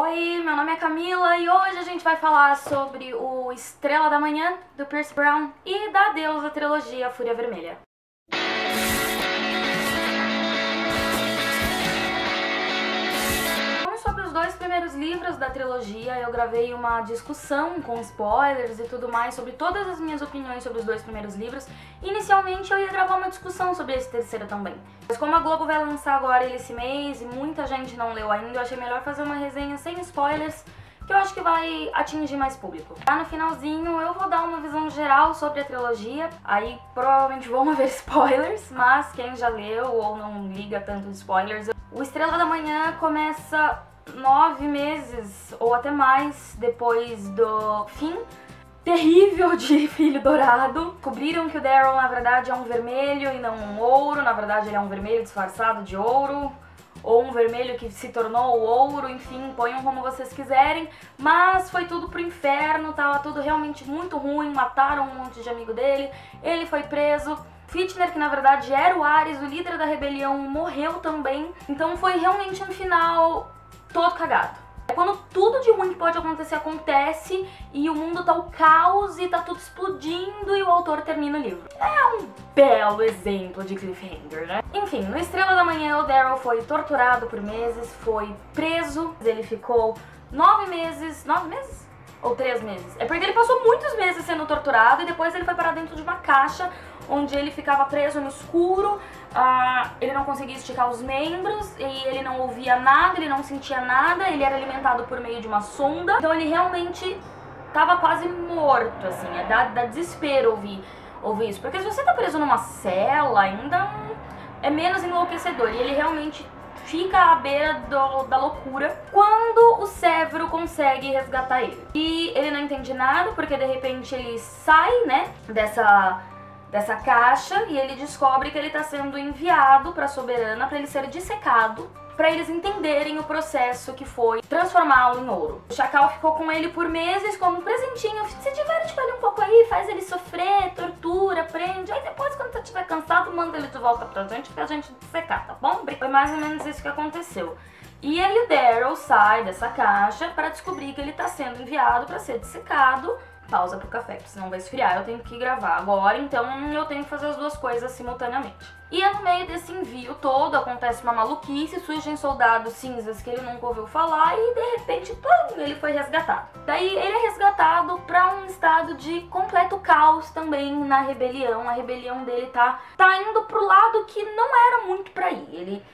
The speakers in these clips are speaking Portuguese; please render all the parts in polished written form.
Oi, meu nome é Camila e hoje a gente vai falar sobre o Estrela da Manhã, do Pierce Brown, e da deusa trilogia Fúria Vermelha. Sobre os dois primeiros livros da trilogia, eu gravei uma discussão com spoilers e tudo mais sobre todas as minhas opiniões sobre os dois primeiros livros. Inicialmente eu ia gravar uma discussão sobre esse terceiro também. Mas como a Globo vai lançar agora ele esse mês e muita gente não leu ainda, eu achei melhor fazer uma resenha sem spoilers, que eu acho que vai atingir mais público. Lá no finalzinho eu vou dar uma visão geral sobre a trilogia, aí provavelmente vão haver spoilers, mas quem já leu ou não liga tanto de spoilers... O Estrela da Manhã começa 9 meses ou até mais depois do fim terrível de Filho Dourado. Descobriram que o Daryl na verdade é um vermelho e não um ouro, na verdade ele é um vermelho disfarçado de ouro, ou um vermelho que se tornou ouro, enfim, ponham como vocês quiserem, mas foi tudo pro inferno, tava tudo realmente muito ruim, mataram um monte de amigo dele, ele foi preso. Fitner, que na verdade era o Ares, o líder da rebelião, morreu também, então foi realmente um final todo cagado. É quando tudo de ruim que pode acontecer acontece e o mundo tá o caos e tá tudo explodindo e o autor termina o livro. É um belo exemplo de cliffhanger, né? Enfim, no Estrela da Manhã o Daryl foi torturado por meses, foi preso, ele ficou 9 meses... 9 meses? Ou 3 meses? É porque ele passou muitos meses sendo torturado e depois ele foi parar dentro de uma caixa onde ele ficava preso no escuro, ele não conseguia esticar os membros e ele não ouvia nada, ele não sentia nada, ele era alimentado por meio de uma sonda, então ele realmente tava quase morto, assim, dá desespero ouvir isso, porque se você tá preso numa cela ainda é menos enlouquecedor e ele realmente fica à beira da loucura quando o Sevro consegue resgatar ele. E ele não entende nada, porque de repente ele sai, né, dessa caixa e ele descobre que ele tá sendo enviado pra Soberana pra ele ser dissecado, pra eles entenderem o processo que foi transformá-lo em ouro. O Chacal ficou com ele por meses como um presentinho, se diverte com ele um pouco aí, faz ele sofrer, tortura, prende, aí depois quando você estiver cansado, manda ele de volta pra gente dissecar, tá bom? Foi mais ou menos isso que aconteceu. E aí o Daryl sai dessa caixa pra descobrir que ele tá sendo enviado pra ser dissecado. Pausa pro café, porque senão vai esfriar, eu tenho que gravar agora, então eu tenho que fazer as duas coisas simultaneamente. E no meio desse envio todo acontece uma maluquice, surgem soldados cinzas que ele nunca ouviu falar e de repente, pum, ele foi resgatado. Daí ele é resgatado pra um estado de completo caos também na rebelião. A rebelião dele tá indo pro lado que não era muito pra ir.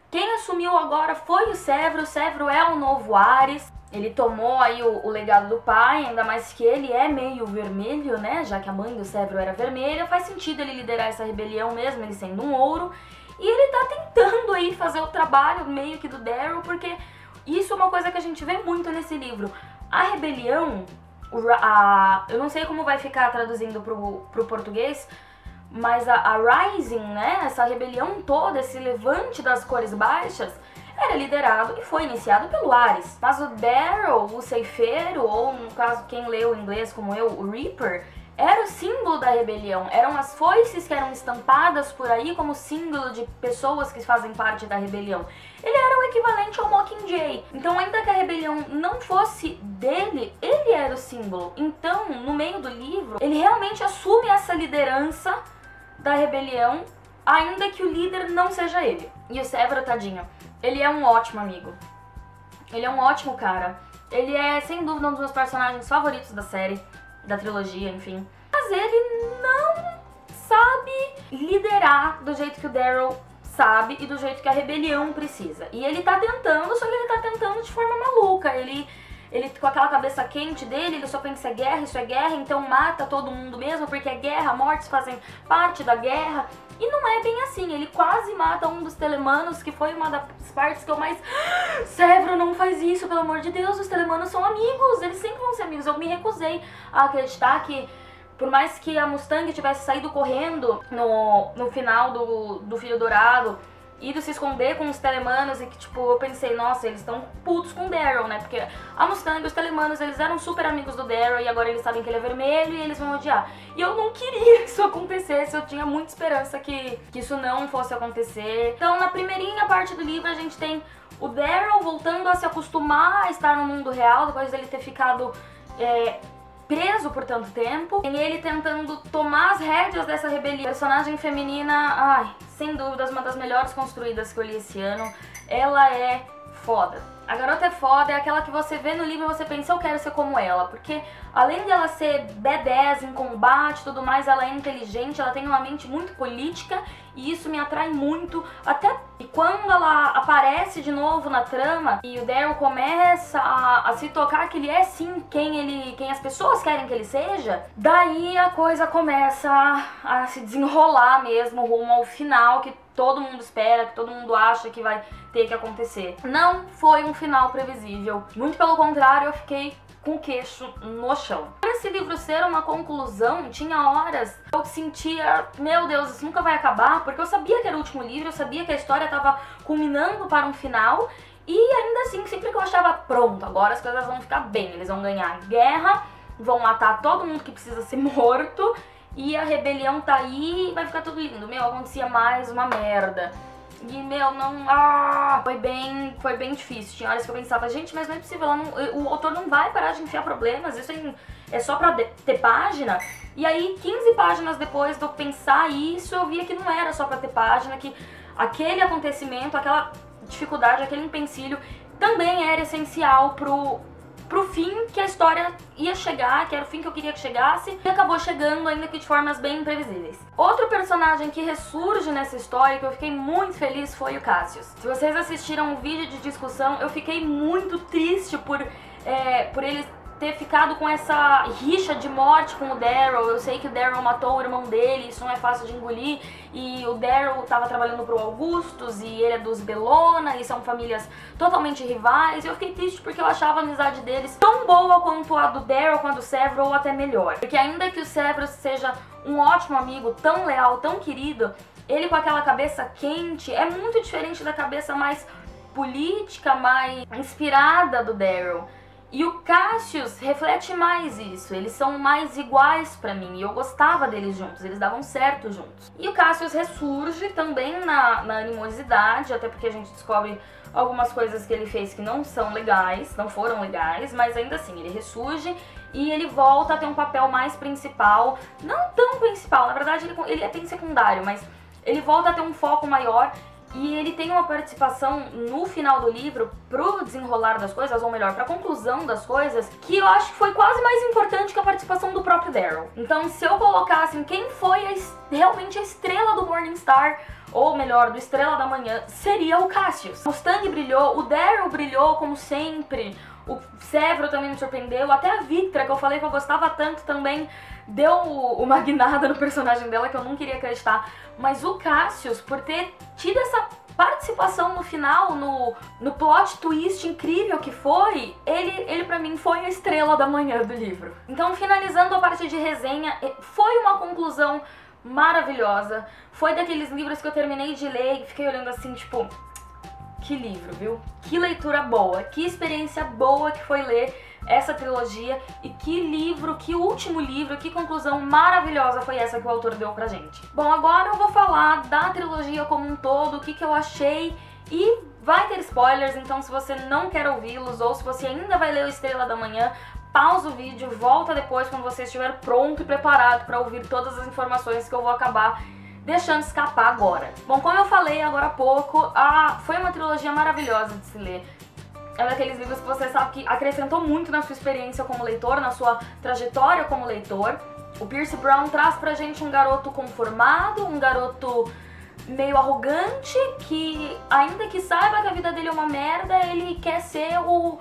Quem assumiu agora foi o Sevro é o novo Ares. Ele tomou aí o legado do pai, ainda mais que ele é meio vermelho, né? Já que a mãe do Sevro era vermelha, faz sentido ele liderar essa rebelião mesmo, ele sendo um ouro. E ele tá tentando aí fazer o trabalho meio que do Daryl, porque isso é uma coisa que a gente vê muito nesse livro. A rebelião, eu não sei como vai ficar traduzindo pro português, mas a Rising, né? Essa rebelião toda, esse levante das cores baixas, era liderado e foi iniciado pelo Ares. Mas o Daryl, o ceifeiro, ou no caso quem leu em inglês como eu, o Reaper, era o símbolo da rebelião. Eram as foices que eram estampadas por aí como símbolo de pessoas que fazem parte da rebelião. Ele era o equivalente ao Mockingjay. Então ainda que a rebelião não fosse dele, ele era o símbolo. Então, no meio do livro, ele realmente assume essa liderança da rebelião, ainda que o líder não seja ele. E o Sevro, tadinho, ele é um ótimo amigo. Ele é um ótimo cara. Ele é, sem dúvida, um dos meus personagens favoritos da série, da trilogia, enfim. Mas ele não sabe liderar do jeito que o Daryl sabe e do jeito que a rebelião precisa. E ele tá tentando, só que ele tá tentando de forma maluca. Ele com aquela cabeça quente dele, ele só pensa isso é guerra, então mata todo mundo mesmo, porque é guerra, mortes fazem parte da guerra. E não é bem assim, ele quase mata um dos telemanos, que foi uma das partes que eu mais... Sevro, não faz isso, pelo amor de Deus, os telemanos são amigos, eles sempre vão ser amigos. Eu me recusei a acreditar que, por mais que a Mustang tivesse saído correndo no final do Filho Dourado, ido se esconder com os telemanos e que, tipo, eu pensei, nossa, eles estão putos com o Daryl, né? Porque a Mustang e os telemanos, eles eram super amigos do Daryl e agora eles sabem que ele é vermelho e eles vão odiar. E eu não queria que isso acontecesse, eu tinha muita esperança que isso não fosse acontecer. Então, na primeirinha parte do livro, a gente tem o Daryl voltando a se acostumar a estar no mundo real, depois dele ter ficado preso por tanto tempo. Tem ele tentando tomar as rédeas dessa rebelião. Personagem feminina, ai, sem dúvidas, uma das melhores construídas que eu li esse ano. Ela é foda. A garota é foda, é aquela que você vê no livro e você pensa, eu quero ser como ela. Porque além dela ser badass em combate e tudo mais, ela é inteligente, ela tem uma mente muito política e isso me atrai muito. Até e quando ela aparece de novo na trama e o Daryl começa a se tocar que ele é sim quem as pessoas querem que ele seja, daí a coisa começa a se desenrolar mesmo rumo ao final que todo mundo espera, que todo mundo acha que vai ter que acontecer. Não foi um final previsível, muito pelo contrário, eu fiquei com o queixo no chão. Por esse livro ser uma conclusão, tinha horas eu sentia, meu Deus, isso nunca vai acabar, porque eu sabia que era o último livro, eu sabia que a história estava culminando para um final, e ainda assim, sempre que eu achava, pronto, agora as coisas vão ficar bem, eles vão ganhar guerra, vão matar todo mundo que precisa ser morto, e a rebelião tá aí e vai ficar tudo lindo. Meu, acontecia mais uma merda. E, meu, não... Foi bem difícil. Tinha horas que eu pensava, gente, mas não é possível, o autor não vai parar de enfiar problemas, isso é só pra ter página. E aí, 15 páginas depois de eu pensar isso, eu via que não era só pra ter página, que aquele acontecimento, aquela dificuldade, aquele empecilho, também era essencial pro fim que a história ia chegar, que era o fim que eu queria que chegasse, e acabou chegando, ainda que de formas bem imprevisíveis. Outro personagem que ressurge nessa história, que eu fiquei muito feliz, foi o Cassius. Se vocês assistiram o vídeo de discussão, eu fiquei muito triste por ele ter ficado com essa rixa de morte com o Daryl. Eu sei que o Daryl matou o irmão dele, isso não é fácil de engolir, e o Daryl tava trabalhando pro Augustus, e ele é dos Bellona, e são famílias totalmente rivais, e eu fiquei triste porque eu achava a amizade deles tão boa quanto a do Daryl com a do Severus, ou até melhor. Porque ainda que o Severus seja um ótimo amigo, tão leal, tão querido, ele com aquela cabeça quente é muito diferente da cabeça mais política, mais inspirada do Daryl. E o Cassius reflete mais isso, eles são mais iguais pra mim, e eu gostava deles juntos, eles davam certo juntos. E o Cassius ressurge também na animosidade, até porque a gente descobre algumas coisas que ele fez que não são legais, não foram legais, mas ainda assim, ele ressurge e ele volta a ter um papel mais principal, não tão principal, na verdade ele é bem secundário, mas ele volta a ter um foco maior. E ele tem uma participação no final do livro pro desenrolar das coisas, ou melhor, pra conclusão das coisas, que eu acho que foi quase mais importante que a participação do próprio Daryl. Então, se eu colocasse quem foi realmente a estrela do Morningstar, ou melhor, do Estrela da Manhã, seria o Cassius. O Mustang brilhou, o Daryl brilhou como sempre, o Severus também me surpreendeu, até a Victra, que eu falei que eu gostava tanto, também deu uma guinada no personagem dela que eu não queria acreditar. Mas o Cassius, por ter tido essa participação no final, no plot twist incrível que foi, ele pra mim foi a estrela da manhã do livro. Então, finalizando a parte de resenha, foi uma conclusão maravilhosa. Foi daqueles livros que eu terminei de ler e fiquei olhando assim, tipo, que livro, viu? Que leitura boa, que experiência boa que foi ler essa trilogia, e que livro, que último livro, que conclusão maravilhosa foi essa que o autor deu pra gente. Bom, agora eu vou falar da trilogia como um todo, o que eu achei, e vai ter spoilers, então se você não quer ouvi-los, ou se você ainda vai ler o Estrela da Manhã, pausa o vídeo, volta depois quando você estiver pronto e preparado pra ouvir todas as informações que eu vou acabar deixando escapar agora. Bom, como eu falei agora há pouco, foi uma trilogia maravilhosa de se ler. É daqueles livros que você sabe que acrescentou muito na sua experiência como leitor, na sua trajetória como leitor. O Pierce Brown traz pra gente um garoto conformado, um garoto meio arrogante, que ainda que saiba que a vida dele é uma merda, ele quer ser o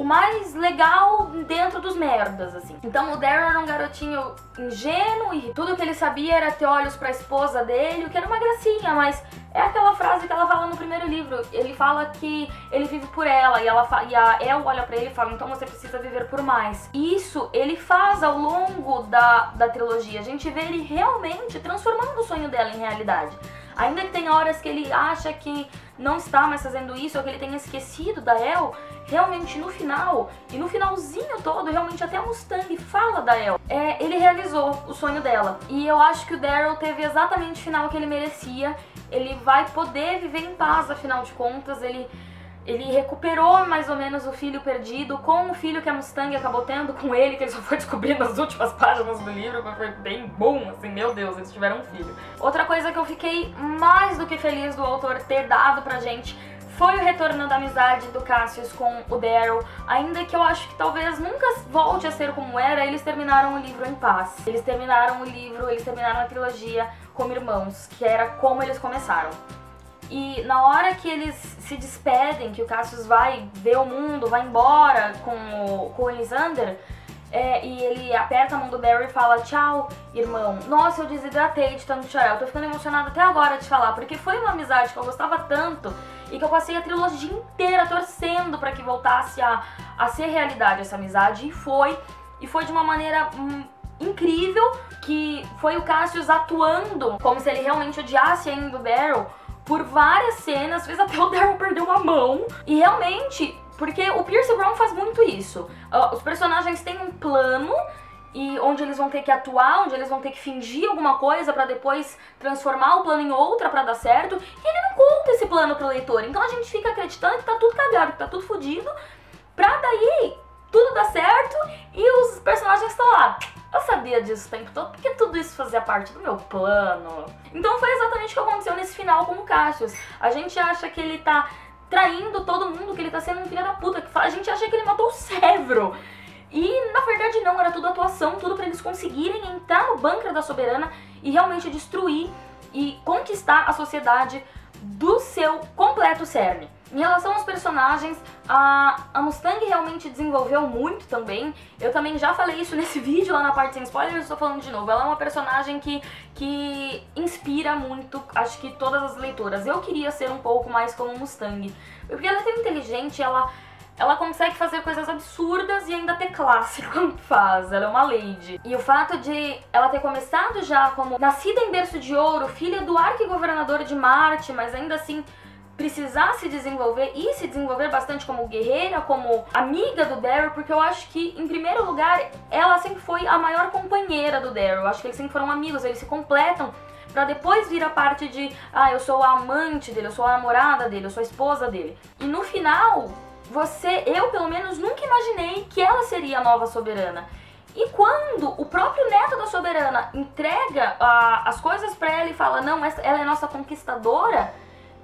mais legal dentro dos merdas, assim. Então o Daryl era um garotinho ingênuo e tudo que ele sabia era ter olhos pra esposa dele, o que era uma gracinha, mas é aquela frase que ela fala no primeiro livro. Ele fala que ele vive por ela, e a El olha pra ele e fala, então você precisa viver por mais. Isso ele faz ao longo da trilogia. A gente vê ele realmente transformando o sonho dela em realidade. Ainda que tenha horas que ele acha que não está mais fazendo isso, ou que ele tenha esquecido da El, realmente no final, e no finalzinho todo, realmente até a Mustang fala da El. Ele realizou o sonho dela. E eu acho que o Daryl teve exatamente o final que ele merecia. Ele vai poder viver em paz, afinal de contas. Ele recuperou mais ou menos o filho perdido com o filho que a Mustang acabou tendo com ele, que ele só foi descobrir nas últimas páginas do livro, mas foi bem bom, assim, meu Deus, eles tiveram um filho. Outra coisa que eu fiquei mais do que feliz do autor ter dado pra gente foi o retorno da amizade do Cassius com o Daryl. Ainda que eu acho que talvez nunca volte a ser como era, eles terminaram o livro em paz. Eles terminaram o livro, eles terminaram a trilogia como irmãos, que era como eles começaram. E na hora que eles se despedem, que o Cassius vai ver o mundo, vai embora com o Lysander, e ele aperta a mão do Daryl e fala: tchau, irmão. Nossa, eu desidratei de tanto chorar. Eu tô ficando emocionada até agora de falar, porque foi uma amizade que eu gostava tanto e que eu passei a trilogia inteira torcendo pra que voltasse a ser realidade essa amizade. E foi de uma maneira incrível, que foi o Cassius atuando como se ele realmente odiasse ainda o Daryl por várias cenas, fez até o Daryl perder uma mão. E realmente, porque o Pierce Brown faz muito isso. Os personagens têm um plano e onde eles vão ter que atuar, onde eles vão ter que fingir alguma coisa pra depois transformar o plano em outra pra dar certo. E ele não conta esse plano pro leitor. Então a gente fica acreditando que tá tudo cagado, que tá tudo fodido, pra daí tudo dar certo e os personagens estão lá. Eu sabia disso o tempo todo, porque tudo isso fazia parte do meu plano. Então foi exatamente o que aconteceu nesse final com o Cassius. A gente acha que ele tá traindo todo mundo, que ele tá sendo um filho da puta. A gente acha que ele matou o Sevro. E na verdade não, era tudo atuação, tudo pra eles conseguirem entrar no bunker da Soberana e realmente destruir e conquistar a sociedade do seu completo cerne. Em relação aos personagens, a Mustang realmente desenvolveu muito também. Eu também já falei isso nesse vídeo lá na parte sem spoilers, estou falando de novo. Ela é uma personagem que inspira muito, acho que todas as leitoras. Eu queria ser um pouco mais como Mustang, porque ela é tão inteligente, ela consegue fazer coisas absurdas e ainda ter classe quando faz. Ela é uma lady. E o fato de ela ter começado já como nascida em berço de ouro, filha do arquigovernador de Marte, mas ainda assim precisar se desenvolver e se desenvolver bastante como guerreira, como amiga do Daryl, porque eu acho que, em primeiro lugar, ela sempre foi a maior companheira do Daryl. Eu acho que eles sempre foram amigos, eles se completam, pra depois vir a parte de, eu sou a amante dele, eu sou a namorada dele, eu sou a esposa dele. E no final, eu pelo menos nunca imaginei que ela seria a nova soberana. E quando o próprio neto da soberana entrega as coisas pra ela e fala, não, ela é nossa conquistadora,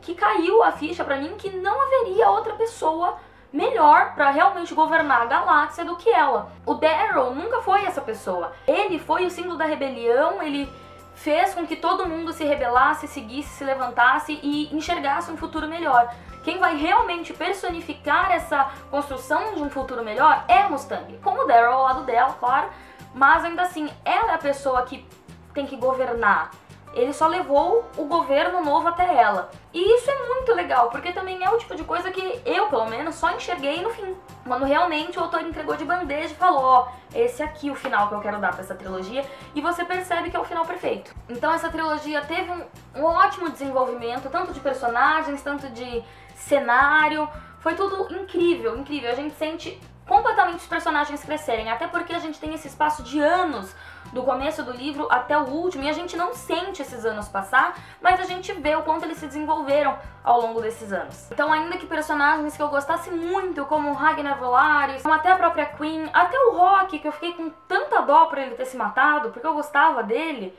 que caiu a ficha pra mim que não haveria outra pessoa melhor pra realmente governar a galáxia do que ela. O Daryl nunca foi essa pessoa. Ele foi o símbolo da rebelião, ele fez com que todo mundo se rebelasse, seguisse, se levantasse e enxergasse um futuro melhor. Quem vai realmente personificar essa construção de um futuro melhor é a Mustang. Com o Daryl ao lado dela, claro, mas ainda assim, ela é a pessoa que tem que governar. Ele só levou o governo novo até ela. E isso é muito legal, porque também é o tipo de coisa que eu, pelo menos, só enxerguei no fim. Quando realmente o autor entregou de bandeja e falou, esse aqui é o final que eu quero dar pra essa trilogia, e você percebe que é o final perfeito. Então essa trilogia teve um ótimo desenvolvimento, tanto de personagens, tanto de cenário, foi tudo incrível, incrível. A gente sente completamente os personagens crescerem, até porque a gente tem esse espaço de anos do começo do livro até o último, e a gente não sente esses anos passar, mas a gente vê o quanto eles se desenvolveram ao longo desses anos. Então, ainda que personagens que eu gostasse muito, como Ragnar Volaris, como até a própria Queen, até o Rock, que eu fiquei com tanta dó por ele ter se matado, porque eu gostava dele,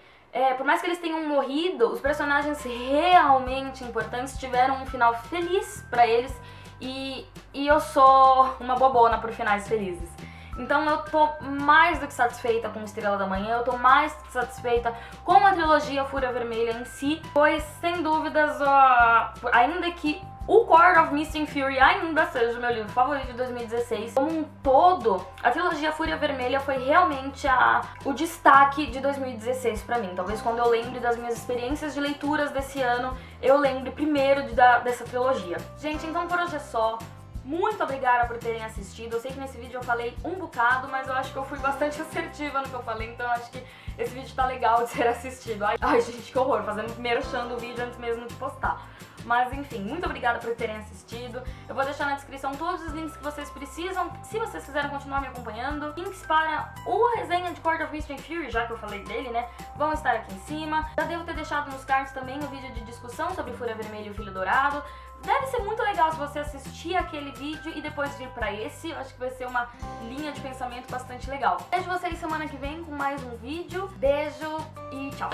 por mais que eles tenham morrido, os personagens realmente importantes tiveram um final feliz pra eles, e eu sou uma bobona por finais felizes. Então eu tô mais do que satisfeita com Estrela da Manhã, eu tô mais do que satisfeita com a trilogia Fúria Vermelha em si, pois sem dúvidas, ainda que o Court of Mist and Fury ainda seja o meu livro favorito de 2016, como um todo, a trilogia Fúria Vermelha foi realmente o destaque de 2016 pra mim. Talvez quando eu lembre das minhas experiências de leituras desse ano, eu lembre primeiro dessa trilogia. Gente, então por hoje é só. Muito obrigada por terem assistido. Eu sei que nesse vídeo eu falei um bocado, mas eu acho que eu fui bastante assertiva no que eu falei, então eu acho que esse vídeo tá legal de ser assistido. Ai gente, que horror, fazendo merchan do vídeo antes mesmo de postar. Mas enfim, muito obrigada por terem assistido. Eu vou deixar na descrição todos os links que vocês precisam, se vocês quiserem continuar me acompanhando. Links para a resenha de Court of Mist and Fury, já que eu falei dele, né, vão estar aqui em cima. Já devo ter deixado nos cards também o vídeo de discussão sobre Fúria Vermelha e o Filho Dourado. Deve ser muito legal se você assistir aquele vídeo e depois vir pra esse. Eu acho que vai ser uma linha de pensamento bastante legal. Vejo vocês semana que vem com mais um vídeo. Beijo e tchau!